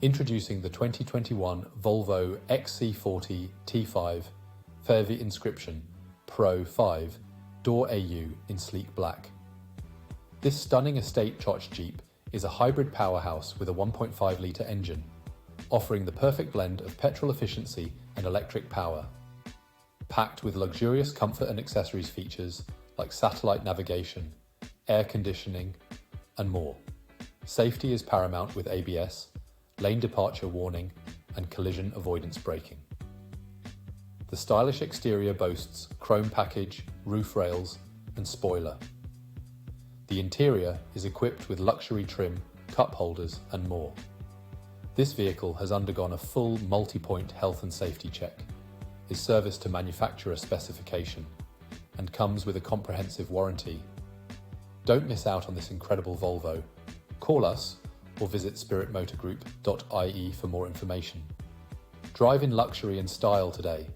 Introducing the 2021 Volvo XC40 T5 Phev Inscription Pro 5 Door AU in sleek black. This stunning Estatejeep is a hybrid powerhouse with a 1.5 litre engine, offering the perfect blend of petrol efficiency and electric power. Packed with luxurious comfort and accessories features like satellite navigation, air conditioning, and more. Safety is paramount with ABS, lane departure warning, and collision avoidance braking. The stylish exterior boasts chrome package, roof rails, and spoiler. The interior is equipped with luxury trim, cup holders, and more. This vehicle has undergone a full multi-point health and safety check, is serviced to manufacturer specification, and comes with a comprehensive warranty. Don't miss out on this incredible Volvo. Call us or visit spiritmotorgroup.ie for more information. Drive in luxury and style today.